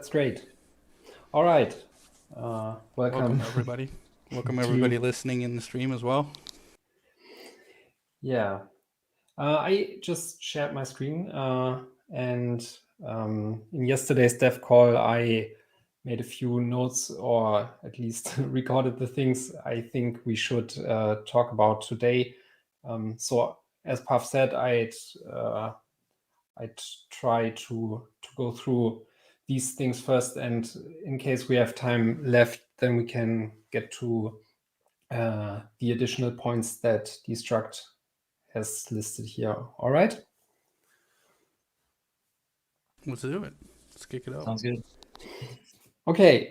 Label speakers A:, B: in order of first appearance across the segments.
A: That's great. All right.
B: Welcome
A: Welcome.
B: everybody. Welcome everybody
A: to
B: listening in the stream as well.
A: yeah. I just shared my screen, and in yesterday's dev call, I made a few notes, or at least recorded the things I think we should talk about today. So, as Pav said, I'd try to go through these things first, and in case we have time left, then we can get to the additional points that Destruct has listed here. All right?
B: Let's do it. Let's kick it up.
C: Sounds good.
A: Okay,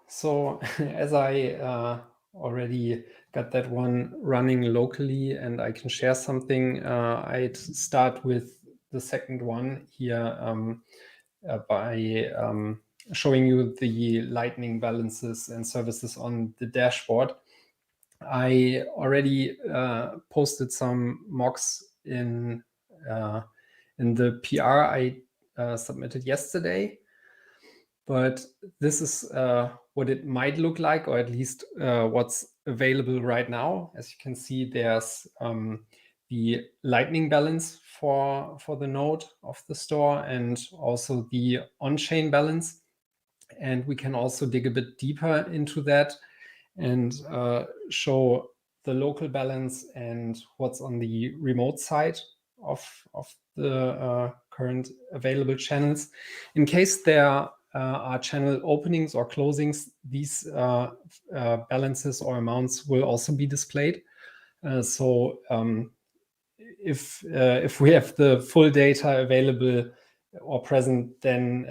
A: so as I already got that one running locally and I can share something, I'd start with the second one here by showing you the Lightning balances and services on the dashboard. I already posted some mocks in the PR I submitted yesterday, but this is what it might look like, or at least what's available right now. As you can see, there's the Lightning balance for the node of the store, and also the on-chain balance. And we can also dig a bit deeper into that and show the local balance and what's on the remote side of the current available channels. In case there are channel openings or closings, these balances or amounts will also be displayed. So if we have the full data available or present, then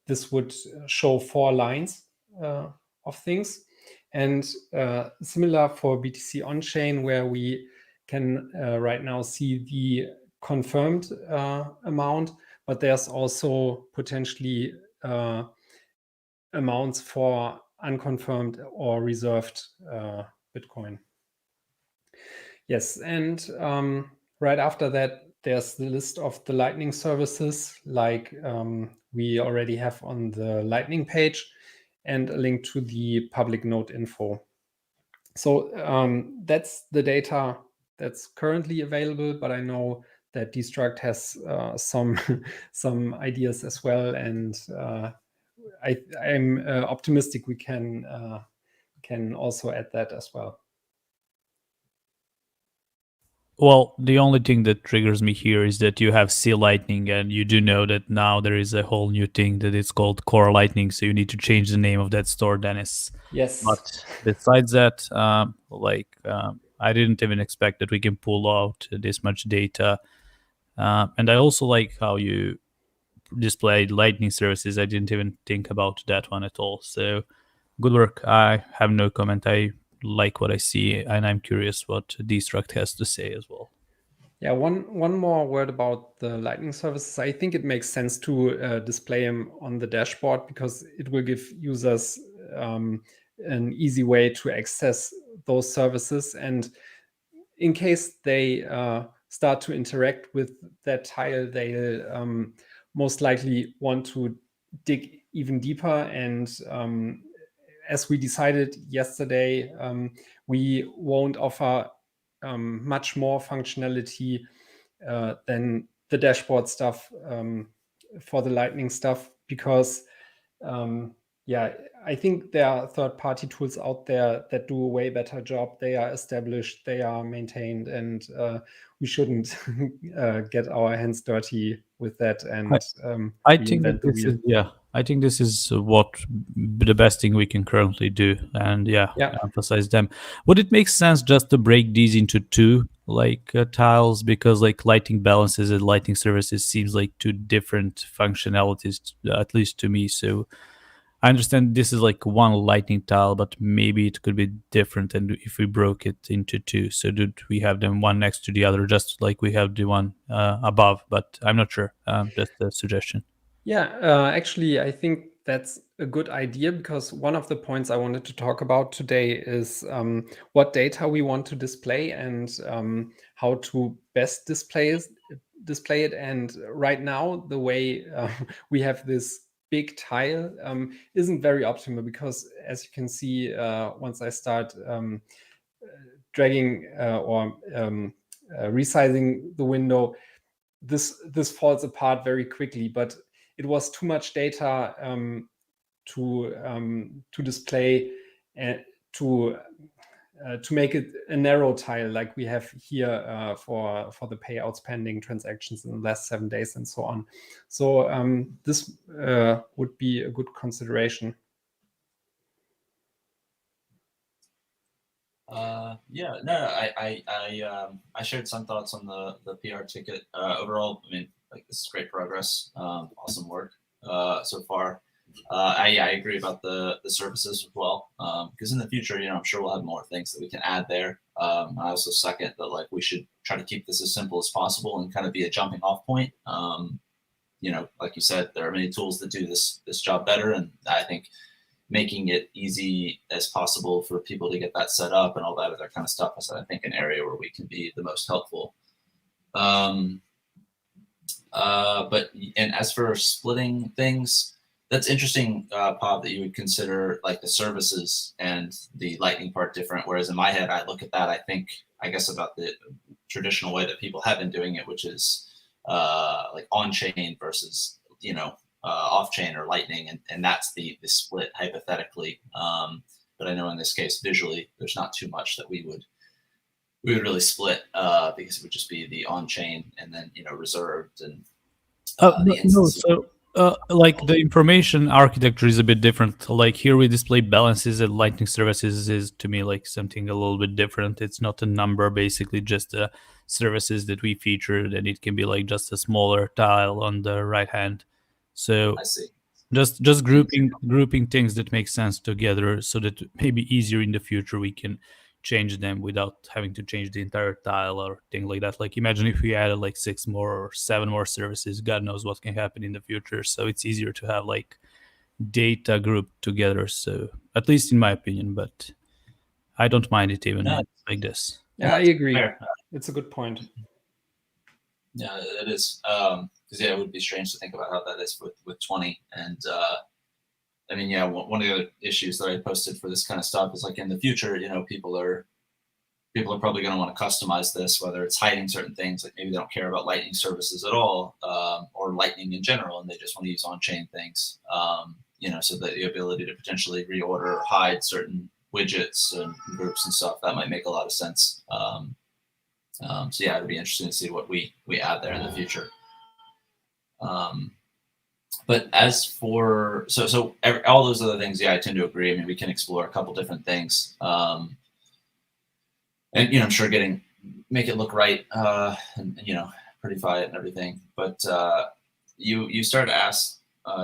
A: this would show 4 lines of things. And similar for BTC on-chain, where we can right now see the confirmed amount, but there's also potentially amounts for unconfirmed or reserved Bitcoin. Yes, and right after that, there's the list of the Lightning services, like we already have on the Lightning page, and a link to the public node info. So that's the data that's currently available, but I know that Destruct has some ideas as well, and I'm optimistic we can also add that as well.
C: Well, the only thing that triggers me here is that you have C Lightning, and you do know that now there is a whole new thing that is called Core Lightning, so you need to change the name of that store, Dennis.
A: Yes.
C: But besides that, I didn't even expect that we can pull out this much data. And I also like how you displayed Lightning services. I didn't even think about that one at all. So good work. I have no comment. I like what I see, and I'm curious what Destruct has to say as well.
A: Yeah, one more word about the Lightning services. I think it makes sense to display them on the dashboard because it will give users an easy way to access those services. And in case they start to interact with that tile, they'll most likely want to dig even deeper. And as we decided yesterday, we won't offer much more functionality than the dashboard stuff for the Lightning stuff, because I think there are third-party tools out there that do a way better job. They are established, they are maintained, and we shouldn't get our hands dirty with that and
C: I think
A: reinvent
C: that
A: the
C: this
A: wheel.
C: is I think this is what the best thing we can currently do, and emphasize them. Would it make sense just to break these into two tiles, because like Lightning balances and Lightning services seems like two different functionalities, at least to me. So I understand this is like one Lightning tile, but maybe it could be different, and if we broke it into two, so did we have them one next to the other, just like we have the one above? But I'm not sure. Just a suggestion.
A: Yeah, actually, I think that's a good idea, because one of the points I wanted to talk about today is what data we want to display and how to best display it. And right now, the way we have this big tile isn't very optimal, because as you can see, once I start dragging or resizing the window, this falls apart very quickly. But it was too much data to display and to make it a narrow tile like we have here for the pay outstanding transactions in the last 7 days and so on. So this would be a good consideration.
D: Yeah, no, I shared some thoughts on the PR ticket. Overall, I mean, like, this is great progress. Awesome work so far. I agree about the services as well, because in the future, I'm sure we'll have more things that we can add there. I also second that, like, we should try to keep this as simple as possible and kind of be a jumping off point. Like you said, there are many tools that do this job better, and I think making it easy as possible for people to get that set up and all that other kind of stuff is, I think, an area where we can be the most helpful. And as for splitting things, that's interesting, Pav, that you would consider like the services and the Lightning part different. Whereas in my head, I look at that, I guess about the traditional way that people have been doing it, which is like on-chain versus, off-chain or Lightning, and that's the split hypothetically. But I know in this case, visually, there's not too much that we would really split, because it would just be the on-chain and then reserved and
C: like the information architecture is a bit different. Like here we display balances, and Lightning services is to me like something a little bit different. It's not a number, basically just the services that we featured, and it can be like just a smaller tile on the right hand. So
D: I see.
C: Just grouping things that make sense together, so that maybe easier in the future we can change them without having to change the entire tile or thing like that. Like imagine if we added like 6 more or 7 more services, God knows what can happen in the future. So it's easier to have like data grouped together. So at least in my opinion, but I don't mind it even like this.
A: Yeah, I agree. Fair. It's a good point.
D: Yeah, it is. Because it would be strange to think about how that is with 20. And I mean, yeah, one of the other issues that I posted for this kind of stuff is like in the future, people are probably going to want to customize this, whether it's hiding certain things, like maybe they don't care about Lightning services at all, or Lightning in general, and they just want to use on-chain things, so that the ability to potentially reorder or hide certain widgets and groups and stuff, that might make a lot of sense. So yeah, it'd be interesting to see what we add there in the future. But as for all those other things, yeah, I tend to agree. I mean, we can explore a couple different things, and I'm sure make it look right, and prettify it and everything. But you started to ask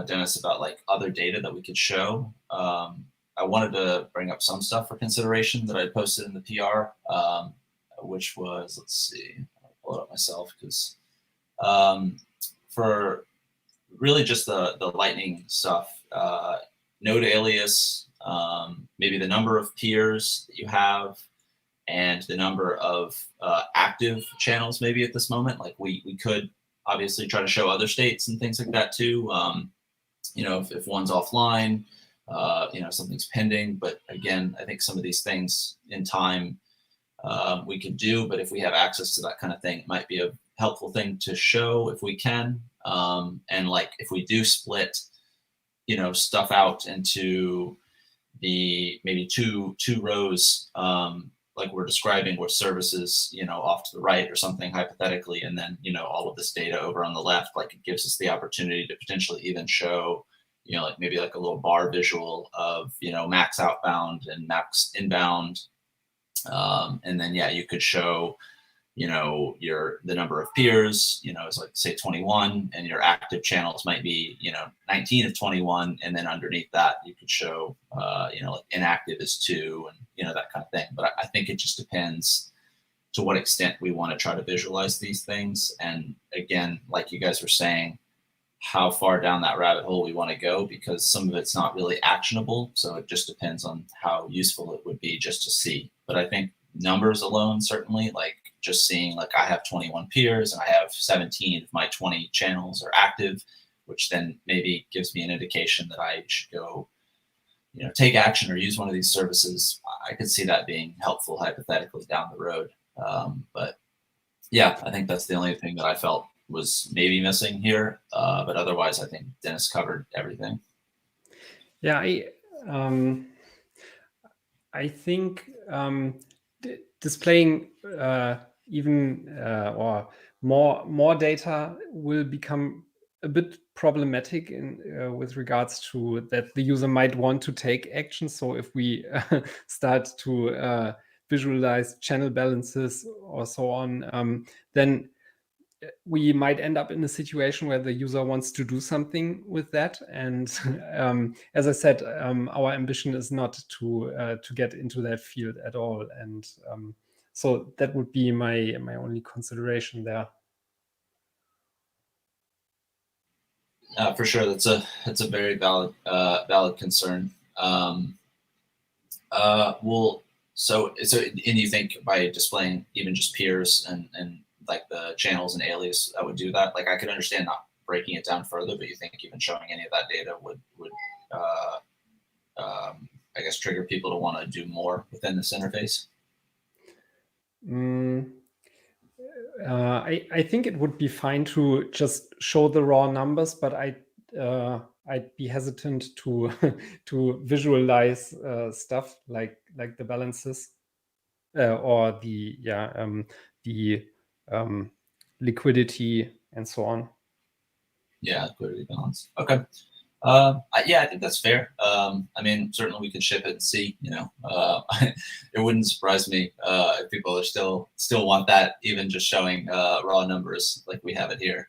D: Dennis about like other data that we could show. I wanted to bring up some stuff for consideration that I posted in the PR, which was, let's see, I'll pull it up myself, because for really just the Lightning stuff, node alias, maybe the number of peers that you have, and the number of active channels maybe at this moment. Like we could obviously try to show other states and things like that too. If one's offline, something's pending. But again, I think some of these things in time we could do, but if we have access to that kind of thing, it might be a helpful thing to show if we can. And like if we do split, stuff out into the maybe two rows, like we're describing, where services, off to the right or something hypothetically, and then all of this data over on the left, like it gives us the opportunity to potentially even show, like maybe like a little bar visual of max outbound and max inbound. And then, yeah, you could show, the number of peers, is like say 21, and your active channels might be, 19 of 21. And then underneath that, you could show, like inactive is 2 and, that kind of thing. But I think it just depends to what extent we want to try to visualize these things. And again, like you guys were saying, how far down that rabbit hole we want to go, because some of it's not really actionable. So it just depends on how useful it would be just to see. But I think numbers alone, certainly, like just seeing like I have 21 peers and I have 17 of my 20 channels are active, which then maybe gives me an indication that I should go, take action or use one of these services. I could see that being helpful hypothetically down the road. But yeah, I think that's the only thing that I felt was maybe missing here. But otherwise, I think Dennis covered everything.
A: Yeah, I think displaying even or more data will become a bit problematic with regards to that the user might want to take action. So if we start to visualize channel balances or so on, then we might end up in a situation where the user wants to do something with that. And as I said, our ambition is not to get into that field at all. And so that would be my only consideration there.
D: For sure, that's a very valid concern. So and you think by displaying even just peers and like the channels and alias, I would do that. Like I could understand not breaking it down further, but you think even showing any of that data would I guess trigger people to want to do more within this interface?
A: I think it would be fine to just show the raw numbers, but I'd be hesitant to to visualize stuff like the balances or the liquidity and so on.
D: Yeah, liquidity balance. Okay. Yeah, I think that's fair. I mean, certainly we could ship it and see. It wouldn't surprise me if people are still want that, even just showing raw numbers like we have it here.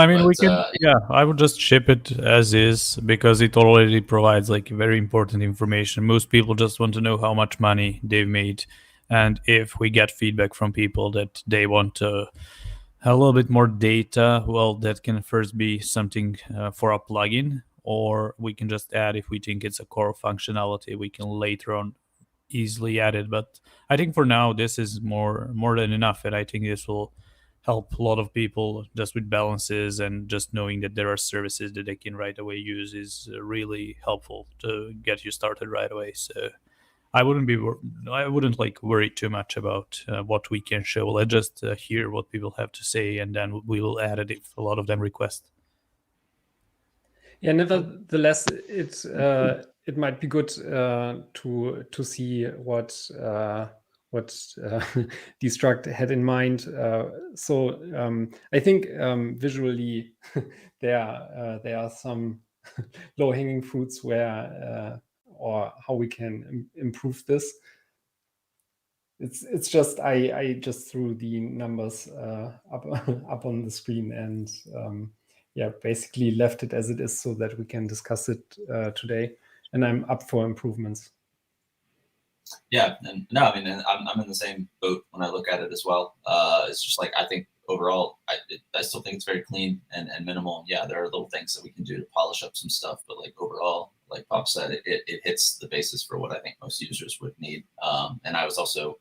C: I mean, we can. I would just ship it as is because it already provides like very important information. Most people just want to know how much money they've made, and if we get feedback from people that they want a little bit more data, well, that can first be something for a plugin, or we can just add if we think it's a core functionality. We can later on easily add it. But I think for now, this is more than enough, and I think this will help a lot of people just with balances, and just knowing that there are services that they can right away use is really helpful to get you started right away. So I wouldn't like worry too much about what we can show. Let's just hear what people have to say, and then we will add it if a lot of them request.
A: Yeah, nevertheless, it might be good to see what Destruct had in mind. So I think visually there are some low-hanging fruits where or how we can improve this. It's just I just threw the numbers up on the screen and basically left it as it is so that we can discuss it today. And I'm up for improvements. Yeah, and no, I mean, I'm in the same boat when I look at it as well. It's just like I think overall, I still think it's very clean and minimal. Yeah, there are little things that we can do to polish up some stuff, but like overall, like Pop said, it hits the basis for what I think most users would need. And I was also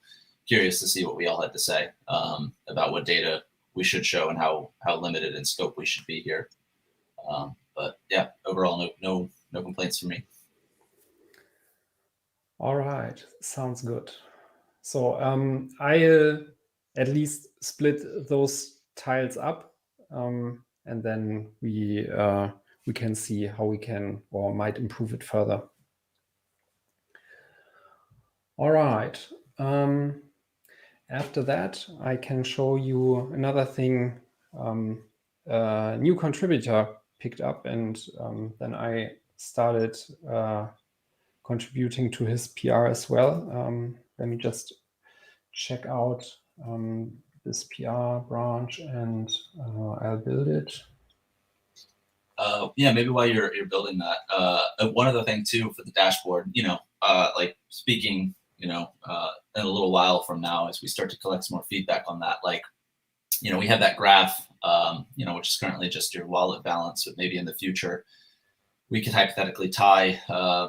A: curious to see what we all had to say about what data we should show and how limited in scope we should be here. But yeah, overall, no complaints from me. All right, sounds good. So I'll at least split those tiles up, and then we can see how we can or might improve it further. All right. After that, I can show you another thing. A new contributor picked up, and then I started contributing to his PR as well. Let me just check out this PR branch, and I'll build it. Yeah, maybe while you're building that, one other thing too for the dashboard, like speaking, in a little while from now, as we start to collect some more feedback on that, like, we have that graph, which is currently just your wallet balance, but maybe in the future, we could hypothetically tie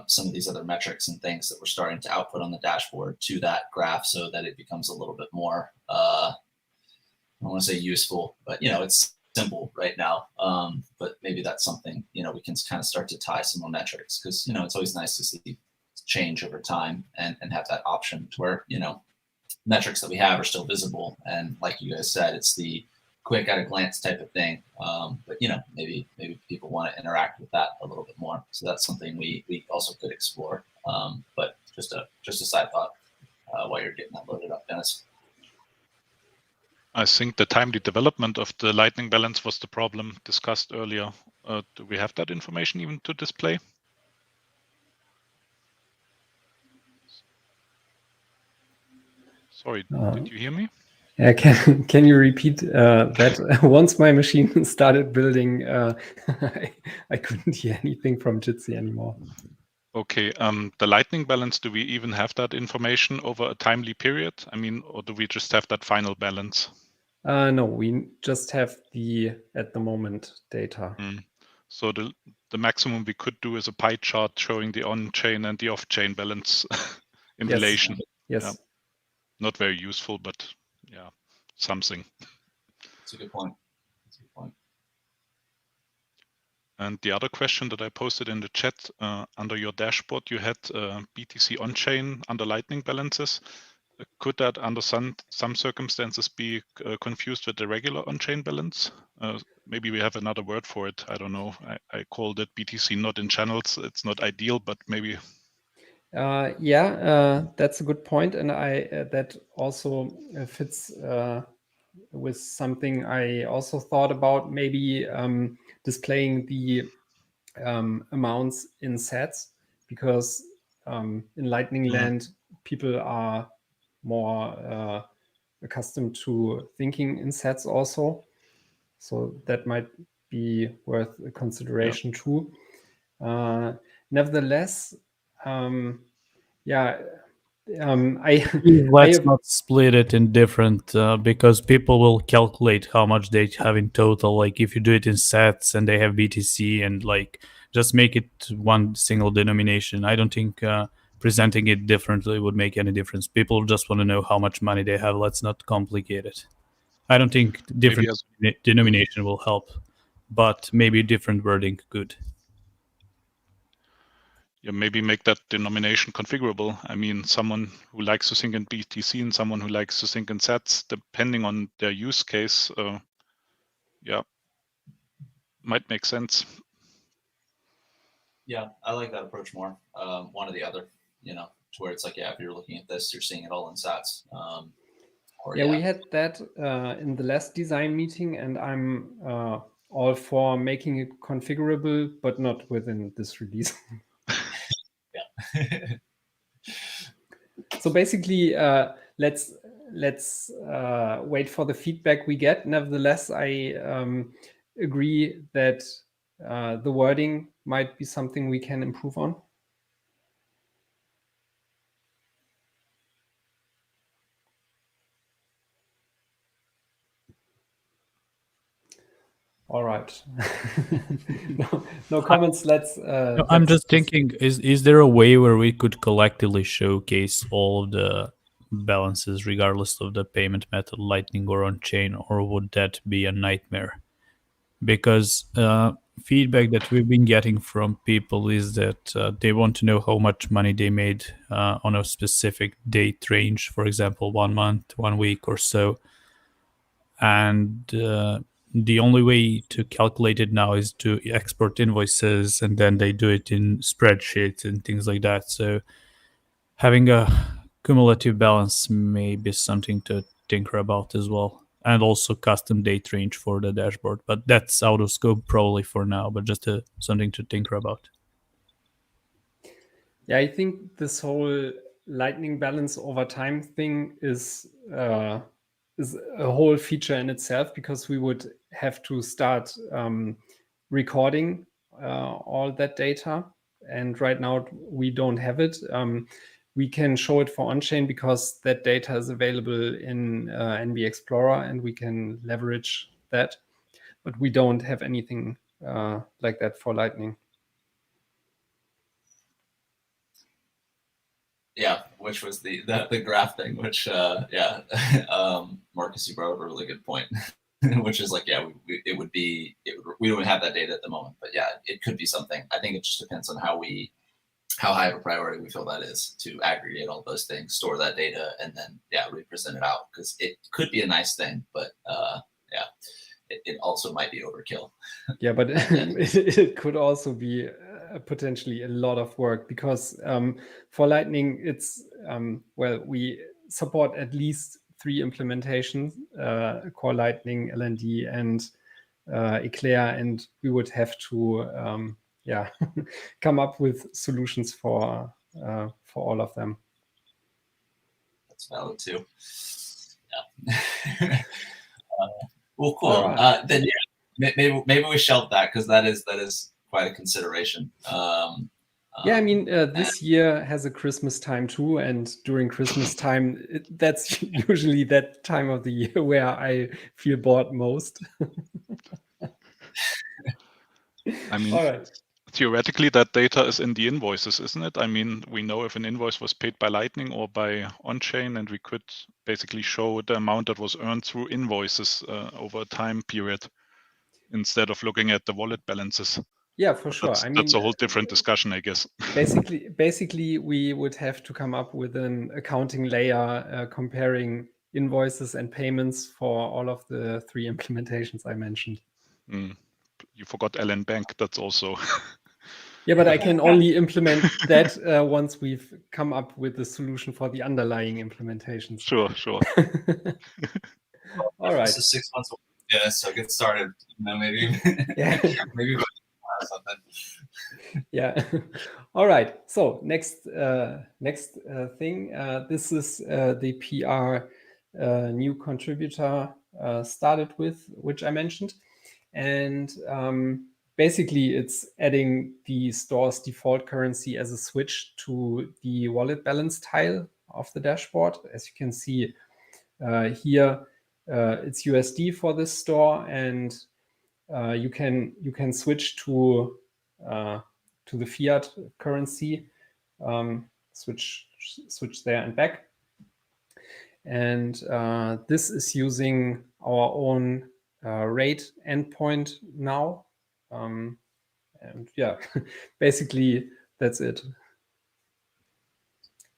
A: some of these other metrics and things that we're starting to output on the dashboard to that graph so that it becomes a little bit more, I don't want to say useful, but, it's
D: simple right now. But maybe that's something, we can kind of start to tie some more metrics, because, it's always nice to see change over time and have that option to where, metrics that we have are still visible. And like you guys said, it's the quick at a glance type of thing. But maybe people want to interact with that a little bit more. So that's something we also could explore. But just a side thought while you're getting that loaded up, Dennis.
E: I think the timely development of the lightning balance was the problem discussed earlier. Do we have that information even to display? Sorry, did you hear me?
A: Yeah, can you repeat that? Once my machine started building, I couldn't hear anything from Jitsi anymore.
E: Okay, the lightning balance, do we even have that information over a timely period? I mean, or do we just have that final balance?
A: No, we just have the at the moment data.
E: So the maximum we could do is a pie chart showing the on-chain and the off-chain balance in relation.
A: Yes.
E: Yeah. Not very useful, but yeah, something.
D: That's a good point.
E: And the other question that I posted in the chat, under your dashboard, you had BTC on-chain under lightning balances. Could that, under some circumstances, be confused with the regular on-chain balance? Maybe we have another word for it. I don't know. I called it BTC not in channels. It's not ideal, but maybe.
A: That's a good point, and that also fits with something I also thought about. Maybe displaying the amounts in sets, because in Lightning Land people are more accustomed to thinking in sets also, so that might be worth a consideration too. Nevertheless,
C: let's not split it in different, because people will calculate how much they have in total. Like if you do it in sets and they have BTC, and like just make it one single denomination. I don't think presenting it differently would make any difference. People just want to know how much money they have. Let's not complicate it. I don't think different denomination will help, but maybe different wording could.
E: Yeah, maybe make that denomination configurable. I mean, someone who likes to think in BTC and someone who likes to think in sets, depending on their use case, might make sense.
D: Yeah, I like that approach more. One or the other, to where it's like, if you're looking at this, you're seeing it all in sats.
A: We had that in the last design meeting, and I'm all for making it configurable, but not within this release. So basically, let's wait for the feedback we get. Nevertheless, I agree that the wording might be something we can improve on. All right. No comments.
C: I'm just thinking, is there a way where we could collectively showcase all of the balances regardless of the payment method, Lightning or on-chain, or would that be a nightmare? Because feedback that we've been getting from people is that they want to know how much money they made on a specific date range, for example, 1 month, 1 week or so. And the only way to calculate it now is to export invoices, and then they do it in spreadsheets and things like that. So having a cumulative balance may be something to tinker about as well, and also custom date range for the dashboard. But that's out of scope probably for now, but just something to tinker about.
A: Yeah, I think this whole Lightning balance over time thing is a whole feature in itself, because we would have to start recording all that data, and right now we don't have it. We can show it for on-chain because that data is available in NB Explorer, and we can leverage that, but we don't have anything like that for Lightning.
D: Yeah, which was the graph thing, which Marcus, you brought up a really good point. which is like, yeah, we don't have that data at the moment, but yeah, it could be something. I think it just depends on how high of a priority we feel that is to aggregate all those things, store that data, and then represent it out, because it could be a nice thing, but it also might be overkill.
A: Yeah, but it could also be potentially a lot of work, because for Lightning, it's we support at least 3 implementations: Core Lightning, LND, and Eclair, and we would have to come up with solutions for all of them.
D: That's valid too. Yeah. Well, cool. Right. Then maybe we shelve that, because that is quite a consideration.
A: Yeah, I mean, this year has a Christmas time too, and during Christmas time, that's usually that time of the year where I feel bored most.
E: I mean,
A: all right.
E: Theoretically, that data is in the invoices, isn't it? I mean, we know if an invoice was paid by Lightning or by on-chain, and we could basically show the amount that was earned through invoices over a time period, instead of looking at the wallet balances.
A: Yeah, for sure.
E: I mean, that's a whole different discussion, I guess.
A: Basically, we would have to come up with an accounting layer comparing invoices and payments for all of the 3 implementations I mentioned.
E: You forgot LN Bank. That's also.
A: Yeah, but I can only implement that once we've come up with the solution for the underlying implementations.
E: Sure.
D: All right. So 6 months. Yeah, so get started. Maybe. Yeah. Maybe something.
A: Yeah. All right. So next thing. This is the PR new contributor started with, which I mentioned, and basically it's adding the store's default currency as a switch to the wallet balance tile of the dashboard. As you can see here, it's USD for this store, and you can switch to the fiat currency, switch there and back. And this is using our own rate endpoint now. And yeah, basically that's it.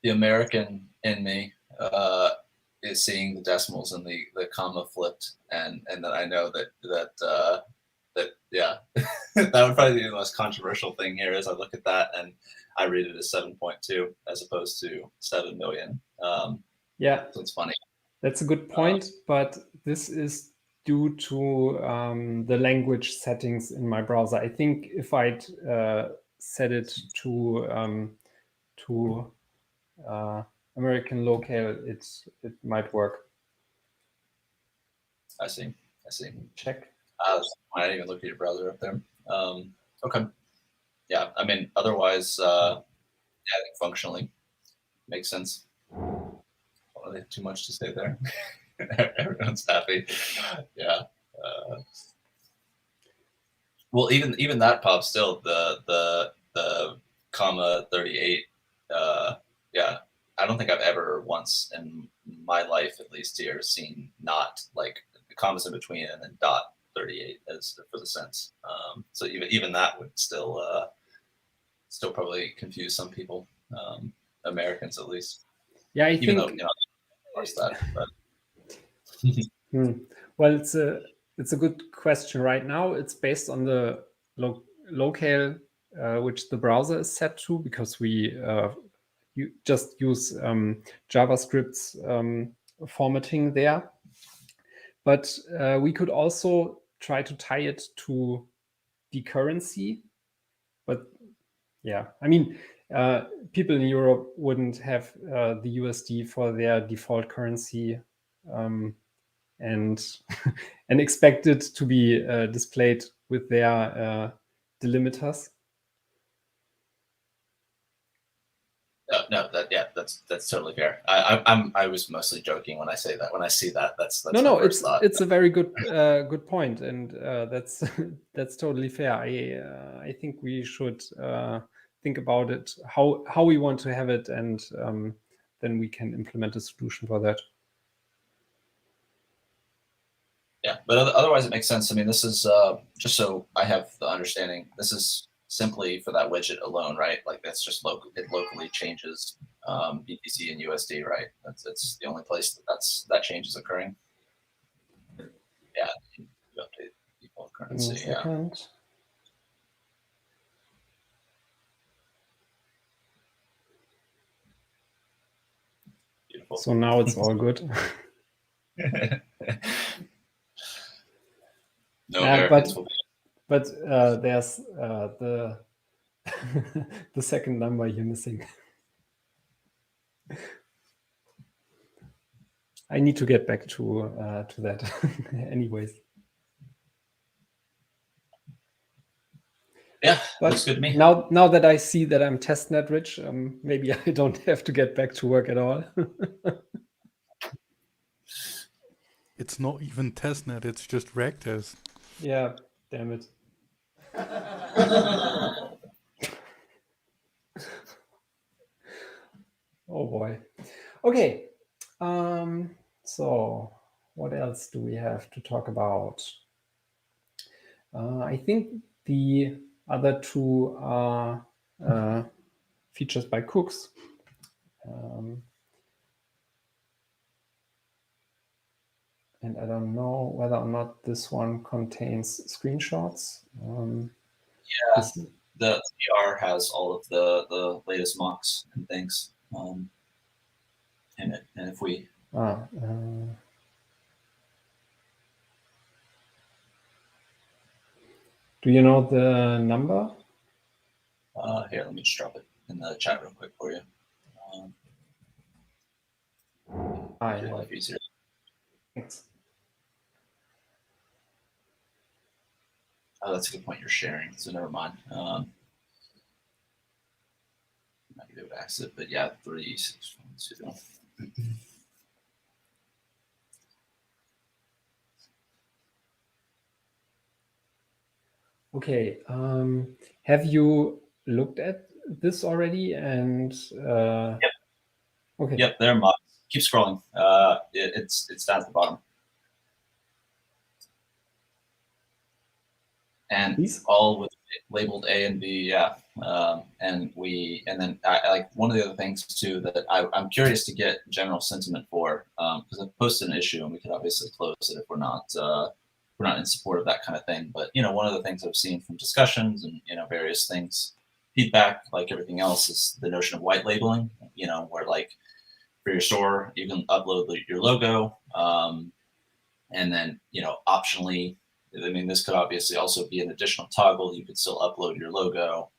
D: The American in me is seeing the decimals and the comma flipped, and then I know that yeah, that would probably be the most controversial thing here. As I look at that, and I read it as 7.2 as opposed to 7 million.
A: Yeah,
D: so it's funny.
A: That's a good point, but this is due to the language settings in my browser. I think if I'd set it to American local, it might work.
D: I see.
A: Check.
D: I didn't even look at your browser up there. Okay. Yeah, I mean, otherwise, functionally makes sense. Too much to say there. Everyone's happy. Yeah. Well, even that pop still the comma 38. Yeah, I don't think I've ever once in my life, at least here, seen not like the commas in between and then dot 38 as for the cents. So even that would still probably confuse some people, Americans at least.
A: Yeah, I think.
D: Though, that, but.
A: Well, it's a good question. Right now, it's based on the locale which the browser is set to, because we just use JavaScript's formatting there. But we could also try to tie it to the currency. But yeah, I mean, people in Europe wouldn't have the USD for their default currency, and expect it to be displayed with their delimiters.
D: No, that's totally fair. I was mostly joking when I say that. When I see that, that's
A: no. It's a very good point, and that's totally fair. I think we should think about it how we want to have it, and then we can implement a solution for that.
D: Yeah, but otherwise it makes sense. I mean, this is just so I have the understanding. This is simply for that widget alone, right? Like that's just local. It locally changes BTC and USD, right? That's the only place that change is occurring. Yeah, you update default currency.
A: Give me a second.
D: Beautiful.
A: So now it's all good.
D: No Americans will be.
A: But there's the the second number you're missing. I need to get back to that, anyways.
D: Yeah,
A: But
D: looks good to me.
A: Now that I see that I'm testnet rich, maybe I don't have to get back to work at all.
B: It's not even testnet, it's just regtest.
A: Yeah, damn it. Oh boy. Okay. So what else do we have to talk about? I think the other two are features by Cooks. And I don't know whether or not this one contains screenshots.
D: Yeah, the PR has all of the latest mocks and things in it. And if we
A: do you know the number?
D: Here, let me just drop it in the chat real quick for you. Make your life easier.
A: Thanks.
D: Oh, that's a good point. You're sharing, so never mind. Might be able to access it, but yeah, 3612.
A: Okay. Have you looked at this already? And
D: Yep.
A: Okay.
D: Yep, there are mocks. Keep scrolling. It's down at the bottom. And
A: These?
D: all with labeled A and B, yeah. And then I like one of the other things too that I'm curious to get general sentiment for, because I posted an issue and we could obviously close it if we're not in support of that kind of thing. But one of the things I've seen from discussions and various things, feedback, like everything else, is the notion of white labeling. Where like for your store you can upload your logo, and then optionally. I mean, this could obviously also be an additional toggle. You could still upload your logo,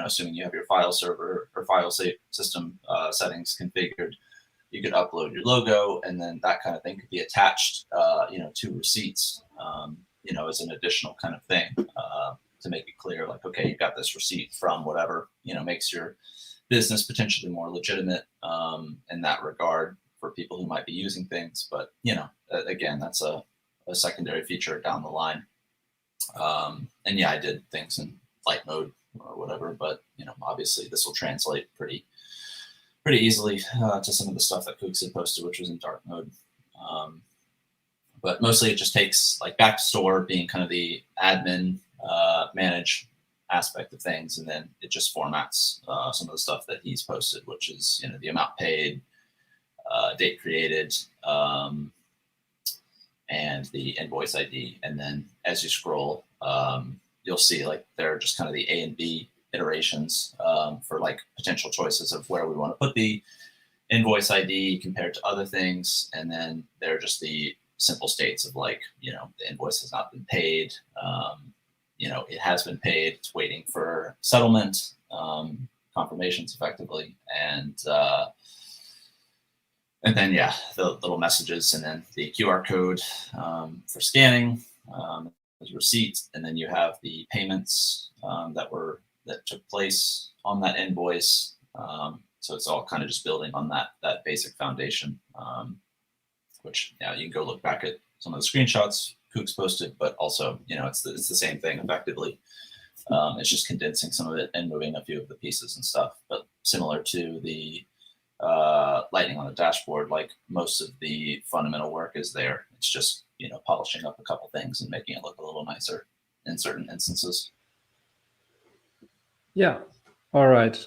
D: assuming you have your file server or file system settings configured. You could upload your logo, and then that kind of thing could be attached, to receipts, as an additional kind of thing to make it clear, like, okay, you got this receipt from whatever, makes your business potentially more legitimate in that regard for people who might be using things. But, again, that's a secondary feature down the line. And yeah, I did things in light mode or whatever, but obviously this will translate pretty easily to some of the stuff that Kooks had posted, which was in dark mode. But mostly it just takes like back to store being kind of the admin manage aspect of things, and then it just formats some of the stuff that he's posted, which is the amount paid, date created, and the invoice ID. And then as you scroll, you'll see like there are just kind of the A and B iterations for like potential choices of where we want to put the invoice ID compared to other things. And then there are just the simple states of like, the invoice has not been paid. It has been paid. It's waiting for settlement, confirmations effectively. And then, yeah, the little messages, and then the QR code for scanning, the receipt, and then you have the payments that took place on that invoice. So it's all kind of just building on that basic foundation, which you can go look back at some of the screenshots Kooks posted, but also it's the same thing effectively. It's just condensing some of it and moving a few of the pieces and stuff, but similar to the Lightning on the dashboard, like most of the fundamental work is there. It's just polishing up a couple things and making it look a little nicer in certain instances.
A: Yeah. All right.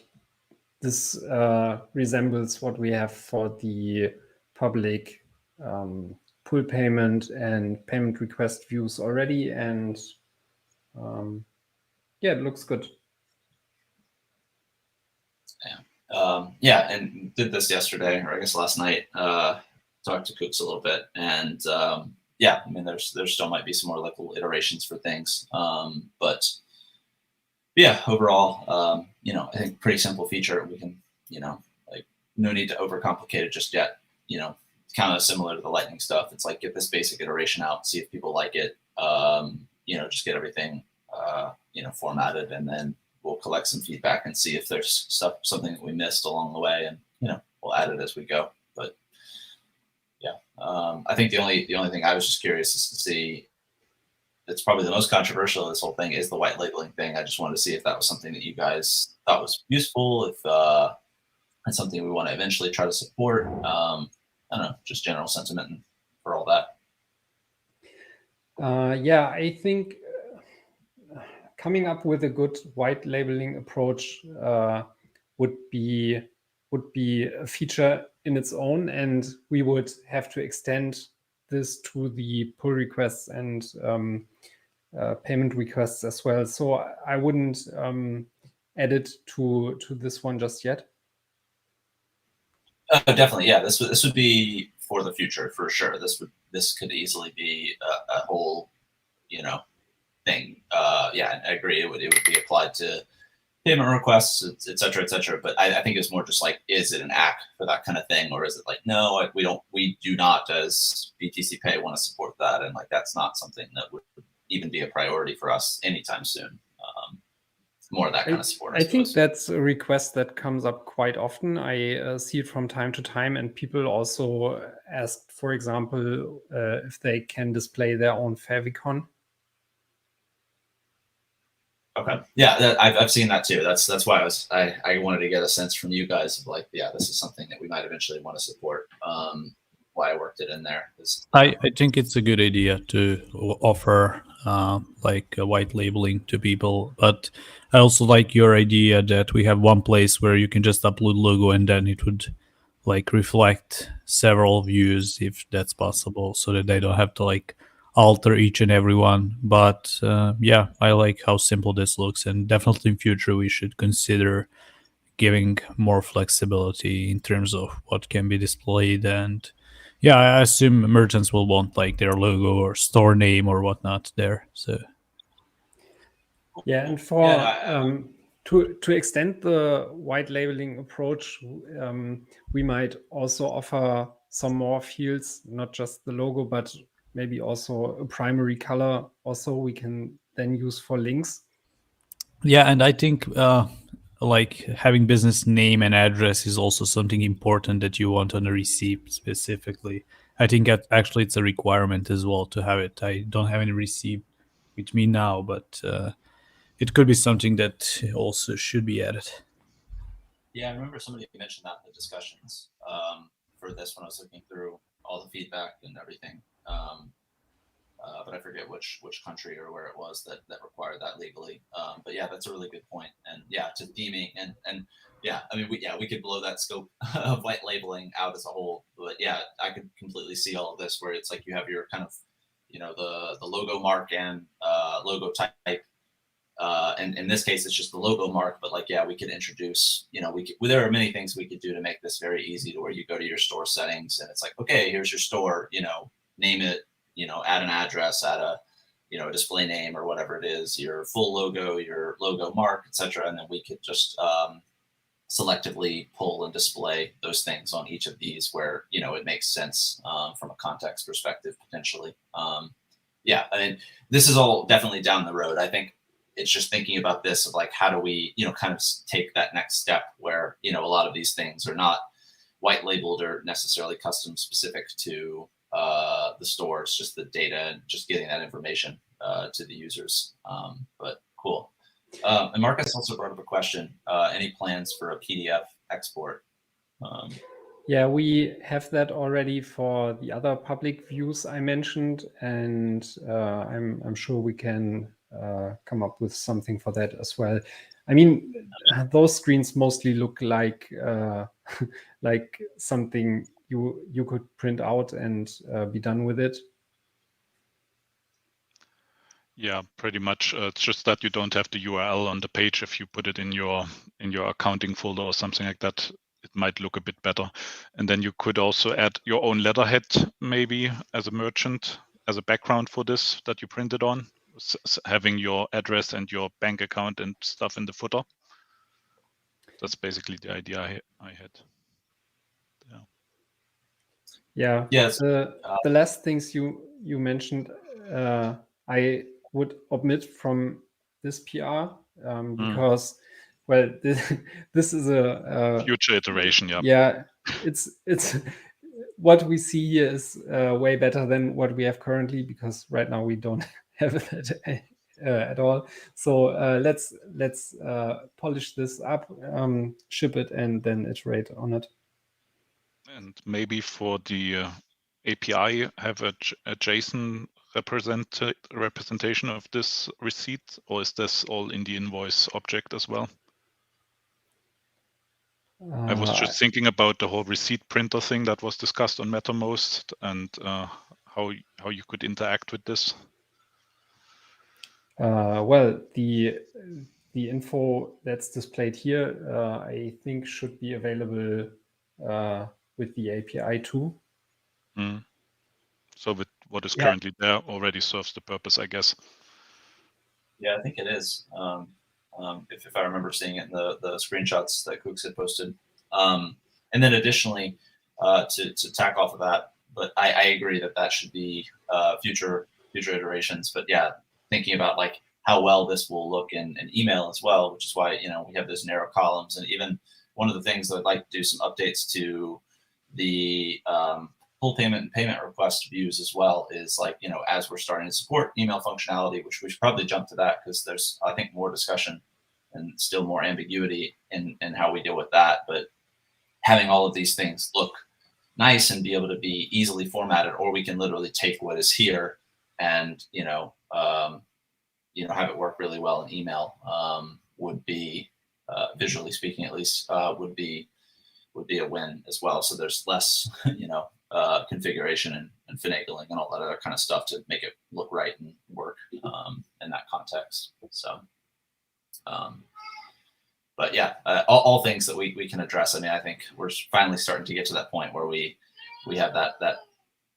A: This resembles what we have for the public pull payment and payment request views already. And yeah, it looks good.
D: Yeah, and did this yesterday, or I guess last night. Talked to Cooks a little bit, and yeah, I mean, there still might be some more little iterations for things, but yeah, overall, I think pretty simple feature. We can, like, no need to overcomplicate it just yet. Kind of similar to the Lightning stuff. It's like, get this basic iteration out, see if people like it. Just get everything, formatted, and then we'll collect some feedback and see if there's something that we missed along the way, and we'll add it as we go. But yeah, I think the only thing I was just curious is to see. It's probably the most controversial of this whole thing is the white labeling thing. I just wanted to see if that was something that you guys thought was useful, if it's something we want to eventually try to support. I don't know, just general sentiment for all that.
A: Yeah, I think coming up with a good white labeling approach would be a feature in its own, and we would have to extend this to the pull requests and payment requests as well. So I wouldn't add it to this one just yet.
D: Definitely, yeah. This would be for the future for sure. This could easily be a whole, thing. Yeah, I agree. It would be applied to payment requests, et cetera, et cetera. But I think it's more just like, is it an app for that kind of thing, or is it like, no, we do not as BTCPay want to support that, and like that's not something that would even be a priority for us anytime soon. More of that kind of support.
A: I think that's a request that comes up quite often. I see it from time to time, and people also asked, for example, if they can display their own favicon.
D: Okay. Yeah, I've seen that too. That's why I wanted to get a sense from you guys of like, yeah, this is something that we might eventually want to support. Why I worked it in there.
C: I think it's a good idea to offer like a white labeling to people, but I also like your idea that we have one place where you can just upload logo and then it would like reflect several views if that's possible, so that they don't have to like alter each and every one. But yeah, I like how simple this looks, and definitely in future we should consider giving more flexibility in terms of what can be displayed. And yeah, I assume merchants will want like their logo or store name or whatnot there. So
A: yeah, and for to extend the white labeling approach, we might also offer some more fields, not just the logo, but maybe also a primary color also we can then use for links.
C: yeah, and I think like having business name and address is also something important that you want on a receipt specifically. I think actually it's a requirement as well to have it. I don't have any receipt with me now, but it could be something that also should be added.
D: Yeah, I remember somebody mentioned that in the discussions for this when I was looking through all the feedback and everything. But I forget which country or where it was that required that legally. But yeah, that's a really good point. And yeah, to theming and yeah, I mean, we could blow that scope of white labeling out as a whole. But yeah, I could completely see all of this where it's like you have your kind of, the logo mark and logo type. And in this case, it's just the logo mark. But like, yeah, we could introduce, there are many things we could do to make this very easy to where you go to your store settings and it's like, okay, here's your store, name it, add an address, add a, a display name or whatever it is, your full logo, your logo mark, etc. And then we could just selectively pull and display those things on each of these where, it makes sense from a context perspective, potentially. Yeah, I mean, this is all definitely down the road. I think it's just thinking about this of like, how do we, kind of take that next step where, a lot of these things are not white labeled or necessarily custom specific to the store. It's just the data and just getting that information to the users. But cool. And Marcus also brought up a question. Any plans for a PDF export?
A: Yeah, we have that already for the other public views I mentioned, and I'm sure we can come up with something for that as well. I mean, those screens mostly look like like something you could print out and be done with it.
E: Yeah, pretty much. It's just that you don't have the URL on the page. If you put it in your accounting folder or something like that, it might look a bit better. And then you could also add your own letterhead, maybe as a merchant, as a background for this that you printed on, having your address and your bank account and stuff in the footer. That's basically the idea I had.
A: Yeah.
D: Yes.
A: The last things you mentioned, I would omit from this PR because, well, this is a
E: future iteration. Yeah.
A: Yeah, it's what we see here is way better than what we have currently, because right now we don't have that at all. So let's polish this up, ship it, and then iterate on it.
E: And maybe for the API, have a JSON representation of this receipt, or is this all in the invoice object as well? I was just thinking about the whole receipt printer thing that was discussed on Mattermost, and how you could interact with this.
A: Well, the info that's displayed here, I think, should be available with the API too.
E: So with what is currently there already serves the purpose, I guess.
D: Yeah, I think it is. If I remember seeing it in the screenshots that Cooks had posted. And then additionally, to tack off of that, but I agree that should be future iterations. But yeah, thinking about like how well this will look in email as well, which is why we have those narrow columns. And even one of the things that I'd like to do some updates to the full payment and payment request views as well is like, as we're starting to support email functionality, which we should probably jump to that because there's, I think, more discussion and still more ambiguity in how we deal with that. But having all of these things look nice and be able to be easily formatted, or we can literally take what is here and, have it work really well in email would be, visually speaking, at least, would be a win as well. So there's less, configuration and finagling and all that other kind of stuff to make it look right and work in that context. So, but yeah, all things that we can address. I mean, I think we're finally starting to get to that point where we have that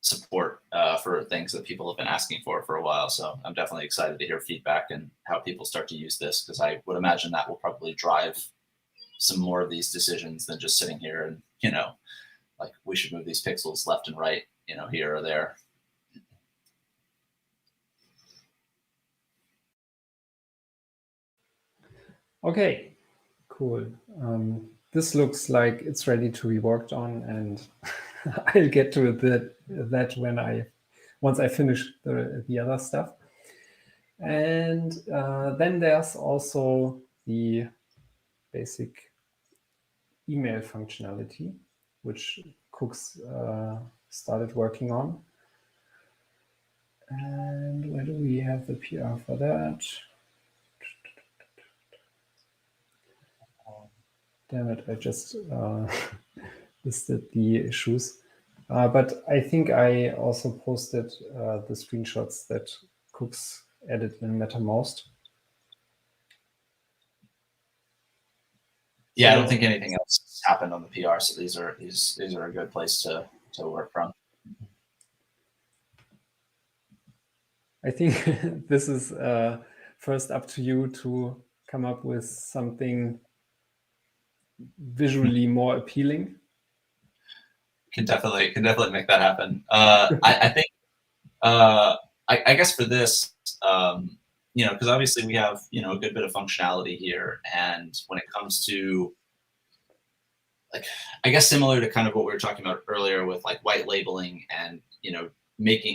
D: support for things that people have been asking for a while. So I'm definitely excited to hear feedback and how people start to use this, because I would imagine that will probably drive some more of these decisions than just sitting here and, like we should move these pixels left and right, here or there.
A: Okay, cool. This looks like it's ready to be worked on, and I'll get to that once I finish the other stuff. And then there's also the basic email functionality, which Cooks started working on. And where do we have the PR for that? Damn it, I just listed the issues. But I think I also posted the screenshots that Cooks added in Mattermost.
D: Yeah, I don't think anything else happened on the PR, so these are a good place to work from.
A: I think this is first up to you to come up with something visually more appealing.
D: Can definitely make that happen. I think I guess for this, because obviously we have a good bit of functionality here, and when it comes to, like, I guess similar to kind of what we were talking about earlier with like white labeling and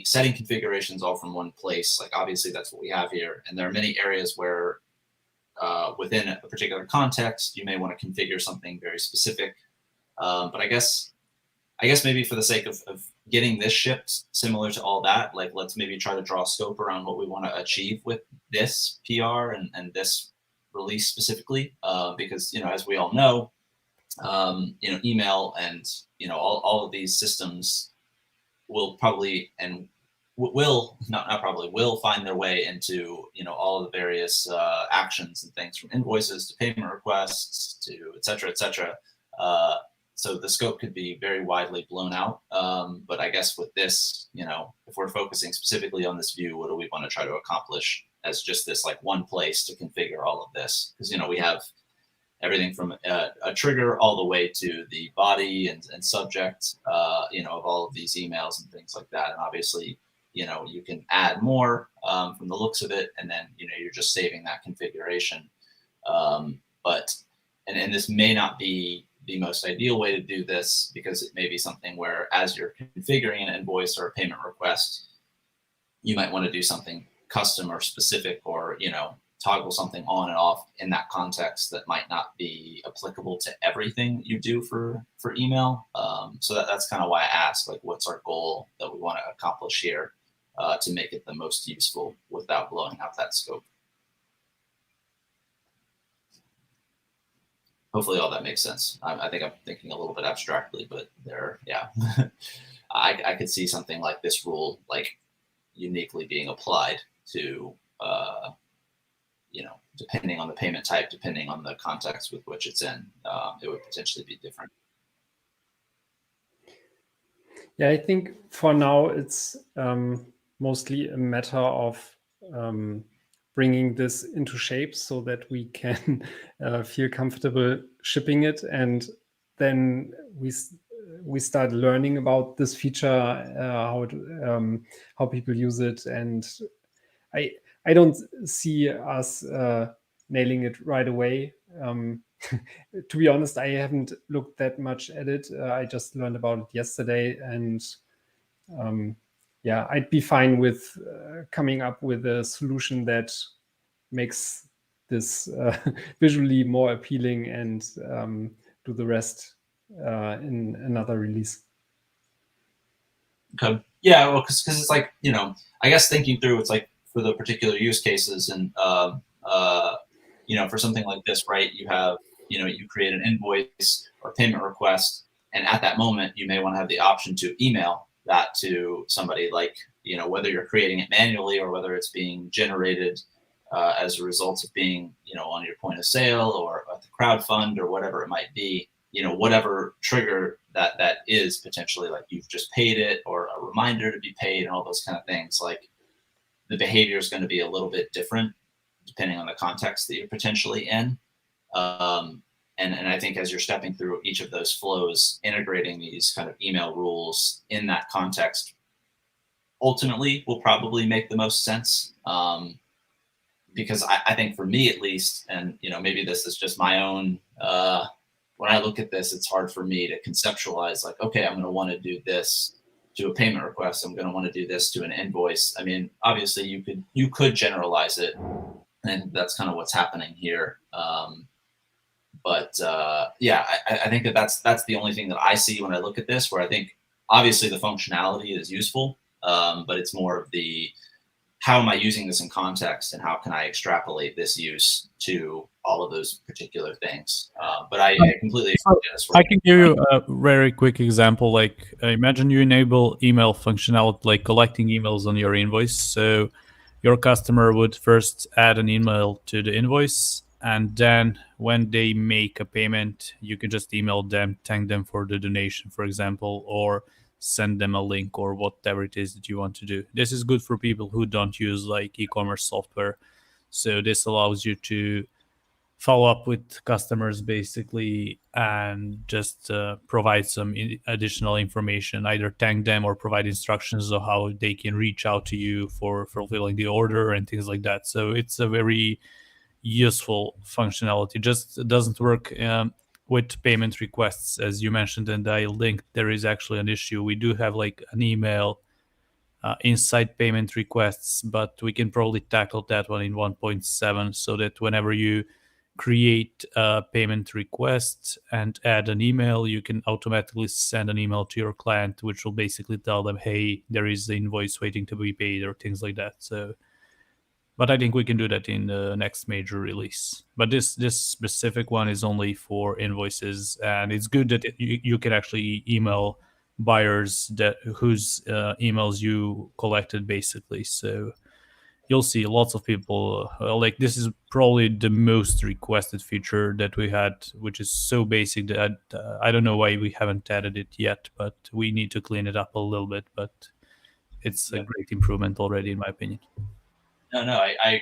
D: setting configurations all from one place. Like obviously that's what we have here, and there are many areas where within a particular context you may want to configure something very specific. But I guess I guess maybe for the sake of getting this shipped, similar to all that, like let's maybe try to draw scope around what we want to achieve with this PR and this release specifically, because as we all know, email and all of these systems will probably and will not probably will find their way into all of the various actions and things, from invoices to payment requests to et cetera. So the scope could be very widely blown out. But I guess with this, if we're focusing specifically on this view, what do we want to try to accomplish as just this like one place to configure all of this? Because we have everything from a trigger all the way to the body and subject, of all of these emails and things like that. And obviously, you can add more from the looks of it, and then you're just saving that configuration. But this may not be the most ideal way to do this, because it may be something where as you're configuring an invoice or a payment request, you might want to do something custom or specific, or toggle something on and off in that context that might not be applicable to everything you do for email. So that's kind of why I asked, like, what's our goal that we want to accomplish here to make it the most useful without blowing out that scope. Hopefully all that makes sense. I think I'm thinking a little bit abstractly, but yeah. I could see something like this rule, like uniquely being applied to, depending on the payment type, depending on the context with which it's in, it would potentially be different.
A: Yeah, I think for now it's mostly a matter of bringing this into shape so that we can feel comfortable shipping it, and then we start learning about this feature, how people use it, and I don't see us nailing it right away. To be honest, I haven't looked that much at it. I just learned about it yesterday, and yeah, I'd be fine with coming up with a solution that makes this visually more appealing, and do the rest in another release.
D: Okay. Yeah, well, because it's like, I guess thinking through, it's like for the particular use cases, and for something like this, right? You have, you create an invoice or payment request, and at that moment, you may want to have the option to email that to somebody, like, whether you're creating it manually or whether it's being generated as a result of being, on your point of sale or at the crowd fund or whatever it might be, whatever trigger that is, potentially, like you've just paid it or a reminder to be paid and all those kind of things. Like, the behavior is going to be a little bit different depending on the context that you're potentially in. And I think as you're stepping through each of those flows, integrating these kind of email rules in that context ultimately will probably make the most sense. Because I think for me, at least, and maybe this is just my own, when I look at this, it's hard for me to conceptualize, like, okay, I'm going to want to do this to a payment request. I'm going to want to do this to an invoice. I mean, obviously you could generalize it, and that's kind of what's happening here. But yeah, I think that's the only thing that I see when I look at this, where I think obviously the functionality is useful, but it's more of the, how am I using this in context, and how can I extrapolate this use to all of those particular things? But I completely agree.
C: I can give you a very quick example. Like, imagine you enable email functionality, like collecting emails on your invoice. So your customer would first add an email to the invoice, and then when they make a payment, you can just email them, thank them for the donation, for example, or send them a link or whatever it is that you want to do. This is good for people who don't use like e-commerce software. So this allows you to follow up with customers basically, and just provide some additional information, either thank them or provide instructions of how they can reach out to you for fulfilling the order and things like that. So it's a very useful functionality. Just doesn't work with payment requests, as you mentioned, and I linked. There is actually an issue. We do have like an email inside payment requests, but we can probably tackle that one in 1.7, so that whenever you create a payment request and add an email, you can automatically send an email to your client, which will basically tell them, hey, there is the invoice waiting to be paid, or things like that. So, but I think we can do that in the next major release. But this specific one is only for invoices, and it's good that you can actually email buyers that whose emails you collected, basically. So you'll see lots of people like this is probably the most requested feature that we had, which is so basic that I don't know why we haven't added it yet, but we need to clean it up a little bit. But it's a great improvement already, in my opinion.
D: No, I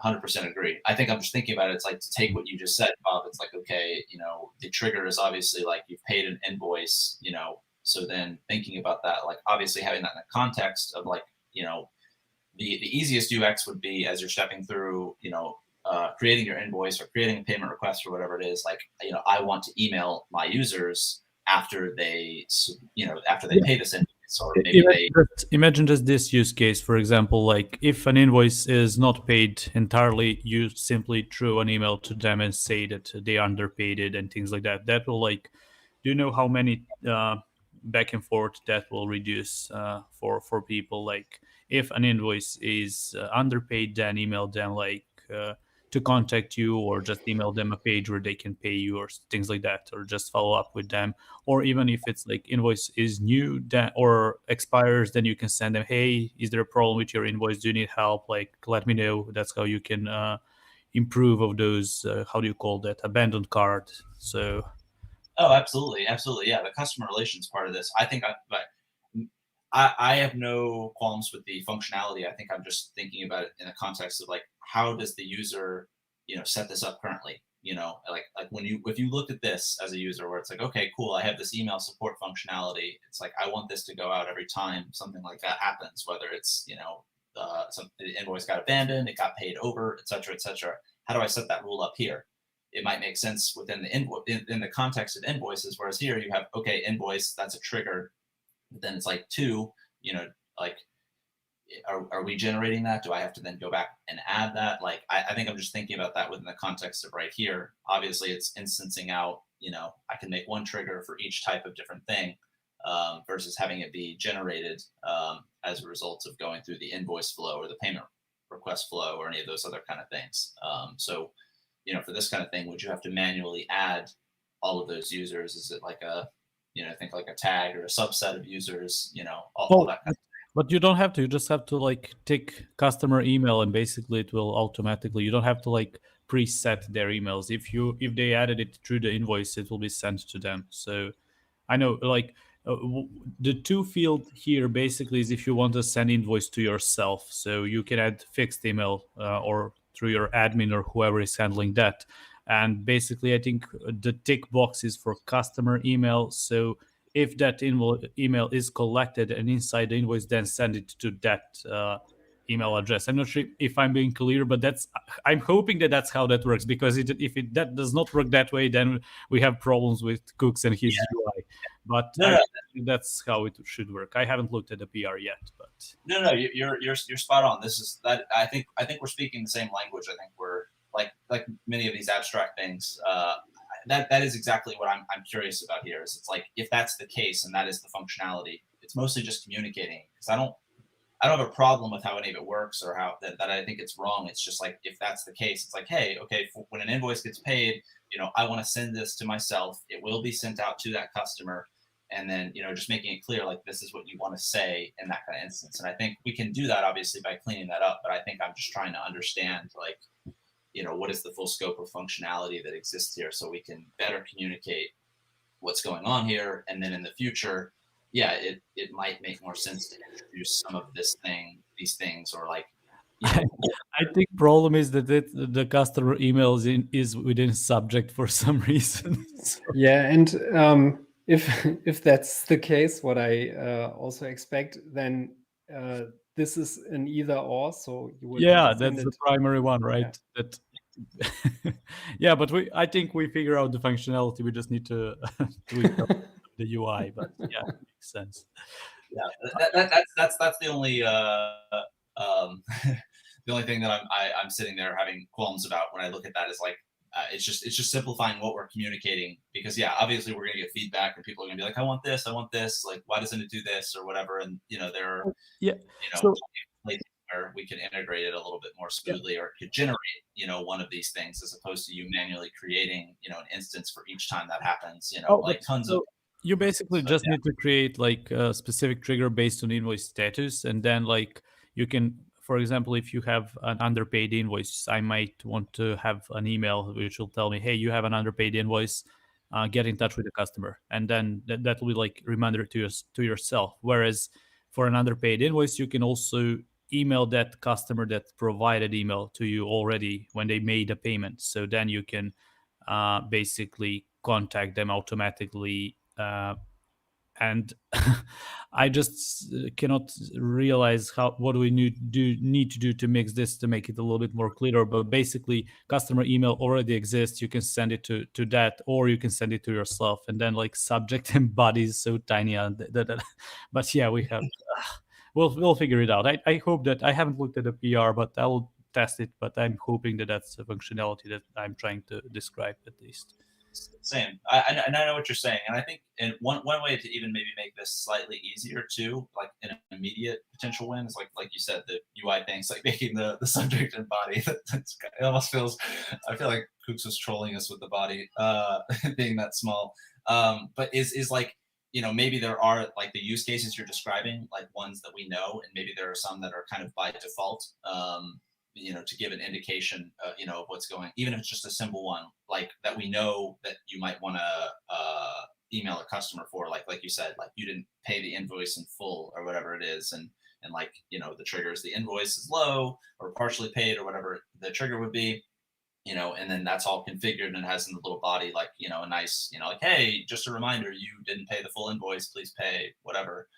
D: 100% agree. I think I'm just thinking about it. It's like, to take what you just said, Bob. It's like, okay, the trigger is obviously like you've paid an invoice, so then thinking about that, like obviously having that in the context of like, the easiest UX would be as you're stepping through, creating your invoice or creating a payment request or whatever it is, like, I want to email my users after they pay this invoice. Or maybe
C: imagine just this use case, for example, like if an invoice is not paid entirely, you simply throw an email to them and say that they underpaid it and things like that. That will, like, do you know how many back and forth that will reduce for people? Like if an invoice is underpaid, then email them like to contact you, or just email them a page where they can pay you or things like that, or just follow up with them. Or even if it's like invoice is new or expires, then you can send them, hey, is there a problem with your invoice? Do you need help? Like, let me know. That's how you can improve of those, how do you call that, abandoned cart. So
D: oh, absolutely, yeah, the customer relations part of this, I think I have no qualms with the functionality. I think I'm just thinking about it in the context of like, how does the user, set this up currently? Like if you look at this as a user, where it's like, okay, cool, I have this email support functionality. It's like, I want this to go out every time something like that happens, whether it's, the invoice got abandoned, it got paid over, et cetera, et cetera. How do I set that rule up here? It might make sense within the in the context of invoices, whereas here you have, okay, invoice, that's a trigger. But then it's like, like, are we generating that? Do I have to then go back and add that? Like, I think I'm just thinking about that within the context of right here. Obviously, it's instancing out, I can make one trigger for each type of different thing versus having it be generated as a result of going through the invoice flow or the payment request flow or any of those other kind of things. So, for this kind of thing, would you have to manually add all of those users? Is it like a think like a tag or a subset of users, all that kind of thing.
C: But you don't have to. You just have to like tick customer email, and basically it will automatically. You don't have to like preset their emails. If they added it through the invoice, it will be sent to them. So I know like the two field here basically is if you want to send invoice to yourself. So you can add fixed email or through your admin or whoever is handling that. And basically, I think the tick box is for customer email. So if that email is collected and inside the invoice, then send it to that email address. I'm not sure if I'm being clear, but I'm hoping that's how that works, because if that does not work that way, then we have problems with Cooks and his UI. But that's how it should work. I haven't looked at the PR yet, but
D: no, you're spot on. This is that. I think we're speaking the same language. I think we're like many of these abstract things. That is exactly what I'm curious about here. Is it's like, if that's the case and that is the functionality, it's mostly just communicating, because I don't have a problem with how any of it works or how that I think it's wrong. It's just like, if that's the case, it's like, hey, okay, when an invoice gets paid, I want to send this to myself. It will be sent out to that customer, and then just making it clear, like, this is what you want to say in that kind of instance. And I think we can do that obviously by cleaning that up. But I think I'm just trying to understand, like, what is the full scope of functionality that exists here, so we can better communicate what's going on here. And then in the future, it might make more sense to introduce some of these things, or like,
C: I think problem is that the customer email is within subject for some reason. So.
A: Yeah, and if that's the case, what I also expect, then this is an either or. So you would
C: that's the primary one, right? Yeah. Yeah, but I think we figure out the functionality. We just need to tweak the UI. But yeah, it makes sense.
D: Yeah, that's the only the only thing that I'm sitting there having qualms about when I look at that, is like, it's just simplifying what we're communicating, because yeah, obviously we're gonna get feedback and people are gonna be like, I want this, like why doesn't it do this or whatever, and there are
C: So
D: places where we can integrate it a little bit more smoothly, or it could generate one of these things as opposed to you manually creating an instance for each time that happens. Tons of.
C: You basically just need to create like a specific trigger based on invoice status, and then like you can, for example, if you have an underpaid invoice, I might want to have an email which will tell me, hey, you have an underpaid invoice, get in touch with the customer, and then that will be like reminder to yourself. Whereas for an underpaid invoice, you can also email that customer that provided email to you already when they made a payment. So then you can basically contact them automatically. And I just cannot realize what do we need to do to mix this to make it a little bit more clear. But basically, customer email already exists. You can send it to that, or you can send it to yourself. And then like subject and body is so tiny. But yeah, we have. We'll figure it out. I hope that I haven't looked at the PR, but I will test it. But I'm hoping that that's a functionality that I'm trying to describe at least.
D: Same. I know what you're saying, and I think one way to even maybe make this slightly easier too, like an immediate potential win, is like you said, the UI things, like making the subject and body. It almost feels. I feel like Kooks was trolling us with the body being that small. But is like maybe there are like the use cases you're describing, like ones that we know, and maybe there are some that are kind of by default. To give an indication, of what's going, even if it's just a simple one, like that we know that you might want to email a customer for, like you said, like you didn't pay the invoice in full or whatever it is, and like the triggers, the invoice is low or partially paid or whatever the trigger would be, and then that's all configured and has in the little body like a nice like, hey, just a reminder, you didn't pay the full invoice, please pay whatever,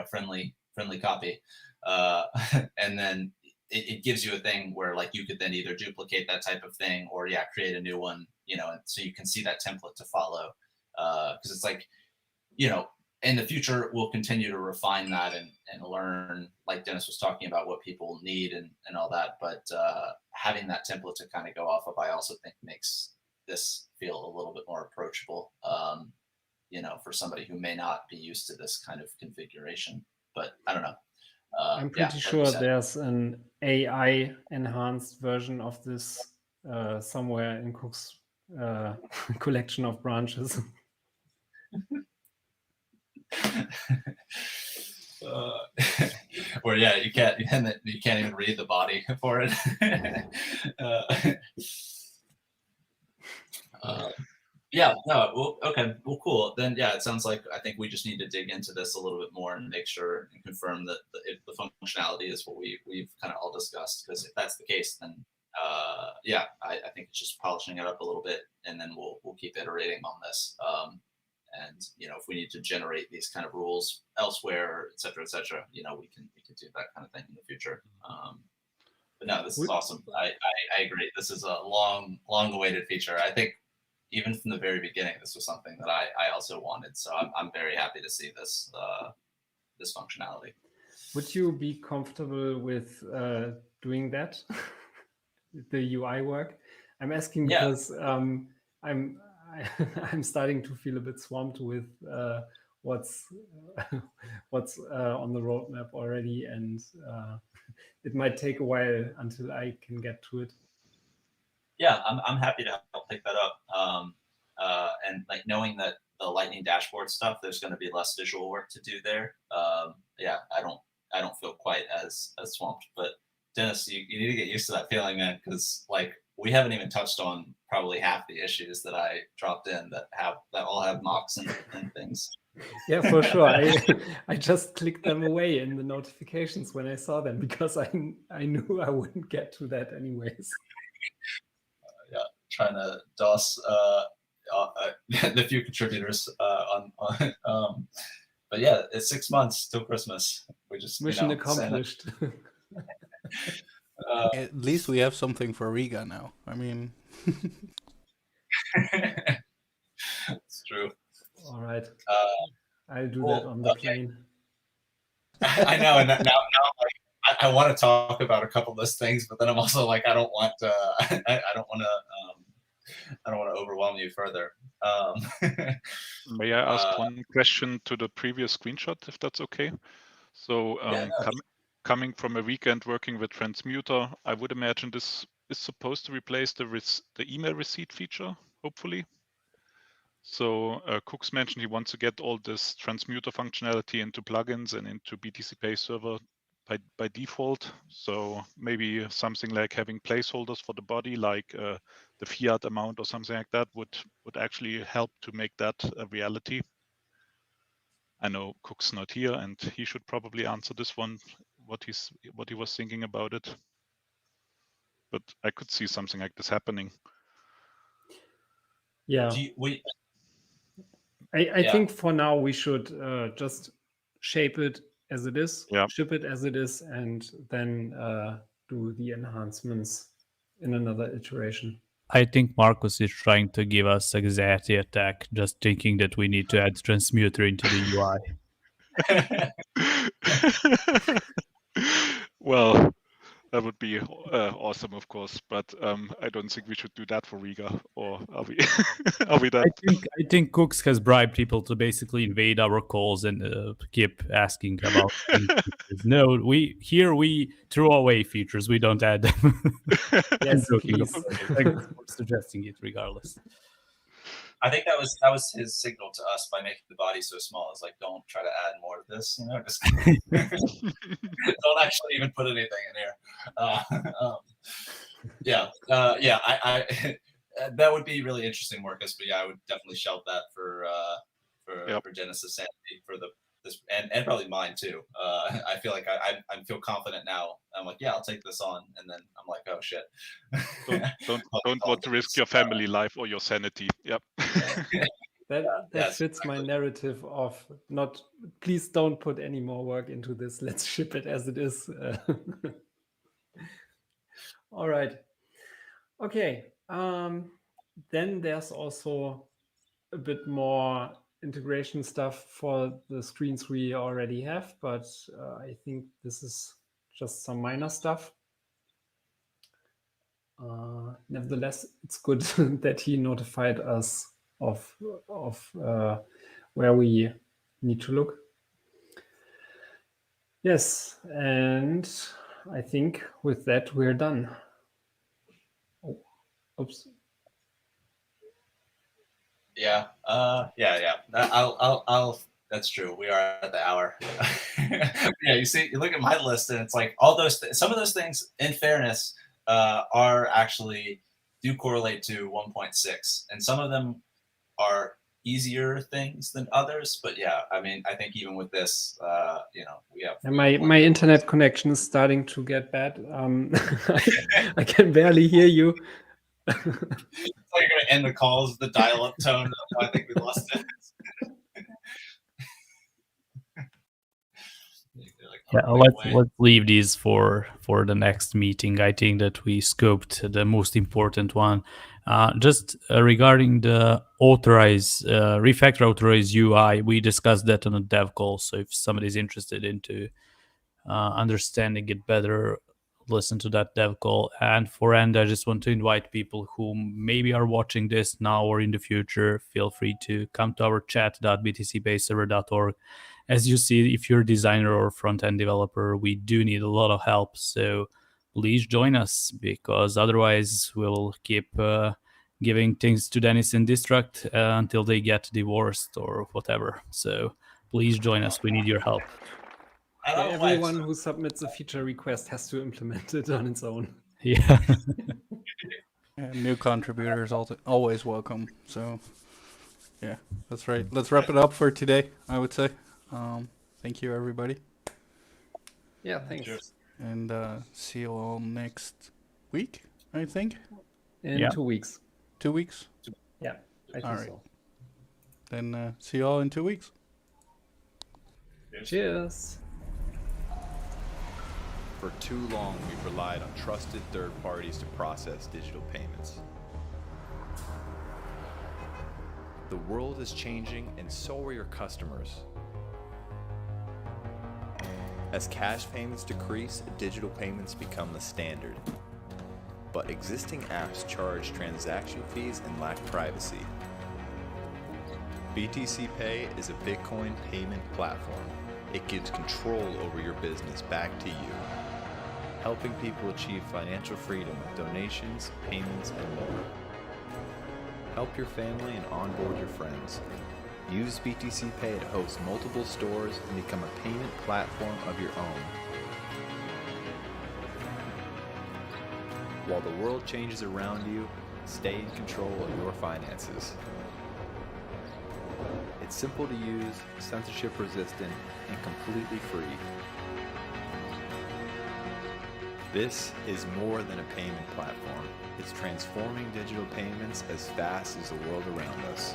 D: friendly copy, and then it gives you a thing where like you could then either duplicate that type of thing or create a new one, and so you can see that template to follow, because it's like in the future we'll continue to refine that and learn, like Dennis was talking about, what people need and all that, but having that template to kind of go off of, I also think makes this feel a little bit more approachable, for somebody who may not be used to this kind of configuration. But I don't know.
A: I'm pretty sure there's an AI enhanced version of this somewhere in Cook's collection of branches.
D: Or you can't even read the body for it. Okay, well, cool. Then it sounds like I think we just need to dig into this a little bit more and make sure and confirm that the functionality is what we've kind of all discussed. Because if that's the case, then I think it's just polishing it up a little bit, and then we'll keep iterating on this. And if we need to generate these kind of rules elsewhere, et cetera, we can do that kind of thing in the future. But no, this is awesome. I agree. This is a long awaited feature. I think even from the very beginning, this was something that I also wanted. So I'm very happy to see this this functionality.
A: Would you be comfortable with doing that, the UI work? I'm asking because I'm starting to feel a bit swamped with what's on the roadmap already, and it might take a while until I can get to it.
D: Yeah, I'm happy to help pick that up. And like knowing that the Lightning dashboard stuff, there's going to be less visual work to do there. I don't feel quite as swamped. But Dennis, you need to get used to that feeling, man, because like we haven't even touched on probably half the issues that I dropped in that all have mocks and things.
A: Yeah, for sure. I just clicked them away in the notifications when I saw them because I knew I wouldn't get to that anyways.
D: Trying to DOS the few contributors but yeah, it's 6 months till Christmas. We just
A: mission accomplished.
B: At least we have something for Riga now. I mean,
D: it's true.
A: All right, I'll do that on the plane.
D: I know, and now like I want to talk about a couple of those things, but then I'm also like I don't want to I don't want to overwhelm you further.
E: May I ask one question to the previous screenshot, if that's okay? So
D: Yeah, no.
E: coming from a weekend working with Transmuter, I would imagine this is supposed to replace the email receipt feature, hopefully. So Cooks mentioned he wants to get all this Transmuter functionality into plugins and into BTCPay Server by default. So maybe something like having placeholders for the body, like the fiat amount or something like that, would actually help to make that a reality. I know Cook's not here, and he should probably answer this one, what he was thinking about it. But I could see something like this happening.
A: Yeah. I think for now we should just shape it as it is, ship it as it is, and then do the enhancements in another iteration.
C: I think Marcus is trying to give us anxiety attack, just thinking that we need to add Transmuter into the UI.
E: Well, that would be awesome, of course, but I don't think we should do that for Riga, or are we? Are we that?
C: I think Cooks has bribed people to basically invade our calls and keep asking about features. No, we throw away features. We don't add them.
A: Yes, please.
C: Thanks for suggesting it, regardless.
D: I think that was his signal to us by making the body so small. It's like, don't try to add more of this, just don't actually even put anything in here. I that would be really interesting, Marcus. But yeah, I would definitely shelve that for Genesis Sanity for this and probably mine too. I feel like I feel confident now. I'm like, yeah, I'll take this on, and then I'm like, oh shit.
E: Don't want to risk your family life or your sanity. Yep.
A: That fits my narrative of not. Please don't put any more work into this. Let's ship it as it is. All right. Okay. Then there's also a bit more integration stuff for the screens we already have, but I think this is just some minor stuff. Nevertheless, it's good that he notified us of where we need to look. Yes, and I think with that we're done. Oh, oops. Yeah. I'll. That's true. We are at the hour. Yeah. You see, you look at my list, and it's like all those. Some of those things, in fairness, are actually do correlate to 1.6, and some of them are easier things than others. But yeah, I mean, I think even with this, we have. And my internet connection is starting to get bad. I can barely hear you. So you're going to end the calls with the dial-up tone. I think we lost it.
C: Yeah, let's leave these for the next meeting. I think that we scoped the most important one. Just regarding the refactor authorize UI, we discussed that on a dev call. So if somebody's interested into understanding it better, listen to that dev call. And for end, I just want to invite people who maybe are watching this now or in the future. Feel free to come to our chat.btcpayserver.org. As you see, if you're a designer or front-end developer, we do need a lot of help. So please join us, because otherwise we'll keep giving things to Dennis and Destruct until they get divorced or whatever. So please join us. We need your help.
A: Everyone who submits a feature request has to implement it on its own.
C: Yeah.
B: And new contributors always welcome. So yeah, that's right. Let's wrap it up for today, I would say. Thank you, everybody.
A: Yeah, thanks. Cheers.
B: And see you all next week, I think.
A: In 2 weeks.
B: 2 weeks?
A: Yeah, I think so.
B: Then see you all in 2 weeks.
A: Cheers.
F: For too long, we've relied on trusted third parties to process digital payments. The world is changing, and so are your customers. As cash payments decrease, digital payments become the standard. but existing apps charge transaction fees and lack privacy. BTCPay is a Bitcoin payment platform. It gives control over your business back to you, helping people achieve financial freedom with donations, payments, and more. Help your family and onboard your friends. Use BTCPay to host multiple stores and become a payment platform of your own. While the world changes around you, stay in control of your finances. It's simple to use, censorship resistant, and completely free. This is more than a payment platform. It's transforming digital payments as fast as the world around us.